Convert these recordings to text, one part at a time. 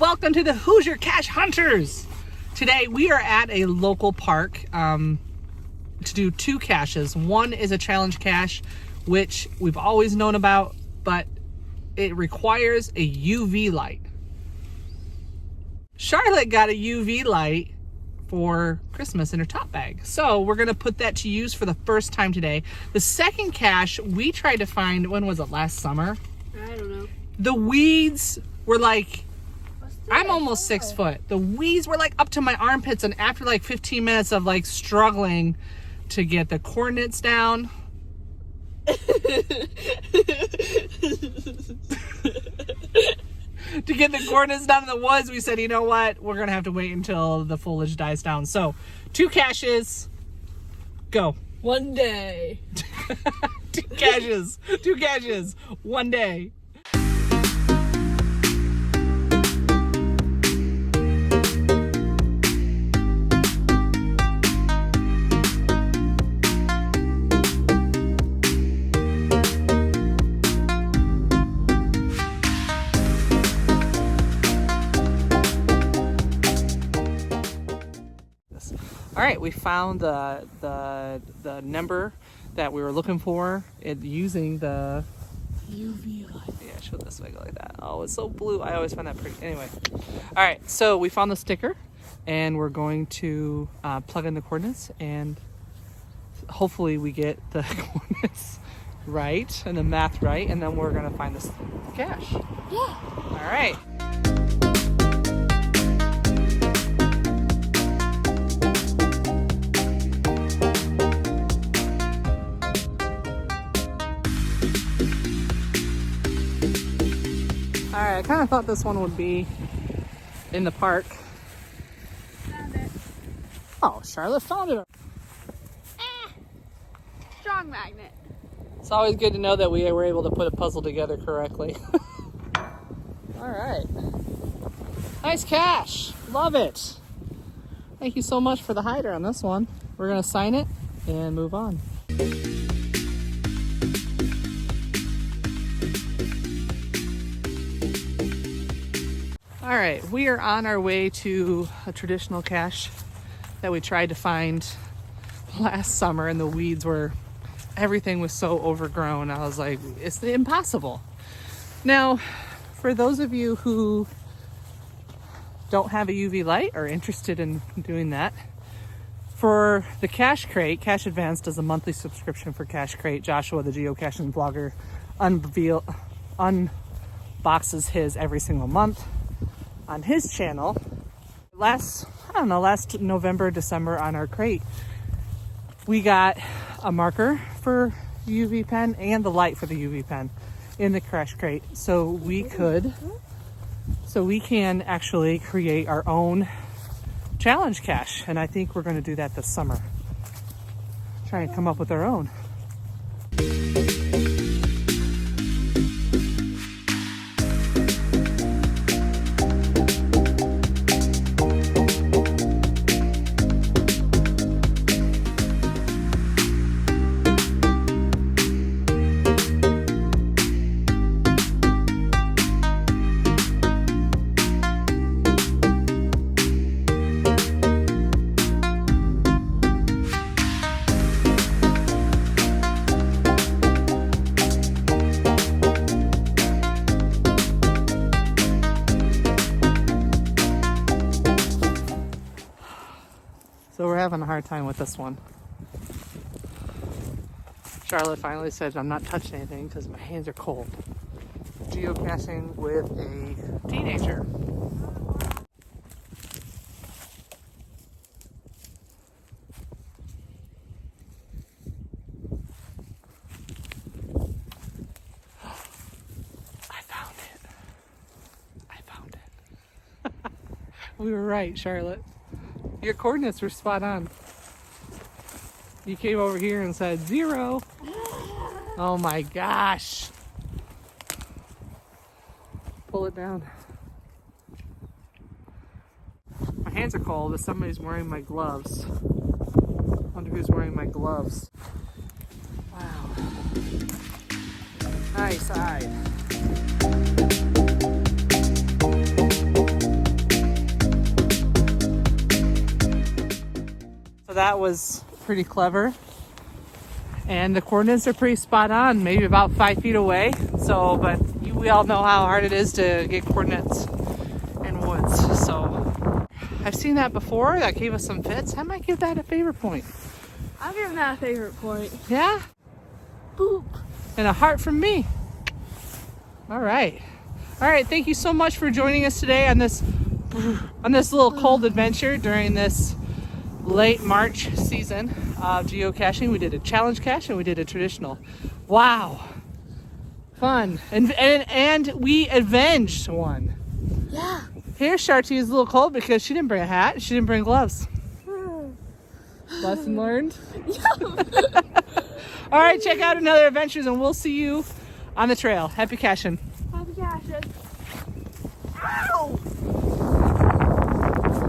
welcome to the Hoosier Cache Hunters. Today we are at a local park to do two caches. One is a challenge cache, which we've always known about, but it requires a UV light. Charlotte got a UV light for Christmas in her top bag, so we're gonna put that to use for the first time today. The second cache we tried to find, when was it, last summer? I don't know. The weeds were like, I'm almost 6 foot. The weeds were like up to my armpits, and after like 15 minutes of like struggling to get the coordinates down, to get the coordinates down in the woods, we said, you know what? We're gonna have to wait until the foliage dies down. So, two caches, go. One day. Two caches, one day. All right, we found the number that we were looking for using the UV light. Yeah, show this way, go like that. Oh, it's so blue. I always find that pretty. Anyway, all right, so we found the sticker, and we're going to plug in the coordinates, and hopefully we get the coordinates right and the math right, and then we're gonna find this cache. Yeah. All right. Alright, I kind of thought this one would be in the park. Found it. Oh, Charlotte found it. Strong magnet. It's always good to know that we were able to put a puzzle together correctly. Alright. Nice cache. Love it. Thank you so much for the hider on this one. We're going to sign it and move on. All right, we are on our way to a traditional cache that we tried to find last summer, and the weeds were, everything was so overgrown. I was like, it's impossible. Now, for those of you who don't have a UV light or interested in doing that, for the Cache Crate, Cache Advance does a monthly subscription for Cache Crate. Joshua, the geocaching vlogger, unboxes his every single month on his channel. Last November, December, on our crate, we got a marker for UV pen and the light for the UV pen in the Cache Crate, so we can actually create our own challenge cache, and I think we're going to do that this summer. Try and come up with our own. So we're having a hard time with this one. Charlotte finally said, I'm not touching anything because my hands are cold. Geocaching with a teenager. I found it. We were right, Charlotte. Your coordinates were spot on. You came over here and said 0. Oh my gosh. Pull it down. My hands are cold, but somebody's wearing my gloves. I wonder who's wearing my gloves. Wow. Nice eye. that was pretty clever. And the coordinates are pretty spot on, maybe about 5 feet away. So, but we all know how hard it is to get coordinates in woods. So I've seen that before. That gave us some fits. I might give that a favorite point. I'll give that a favorite point. Yeah? Boop. And a heart from me. All right. All right, thank you so much for joining us today on this little cold adventure during this late March season of geocaching. We did a challenge cache and we did a traditional. Wow. Fun. And we avenged one. Yeah. Here, Sharty is a little cold because she didn't bring a hat. She didn't bring gloves. Lesson learned. All right, check out another adventures and we'll see you on the trail. Happy caching. Happy caching. Ow!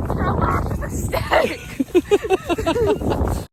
Throw back to the stick.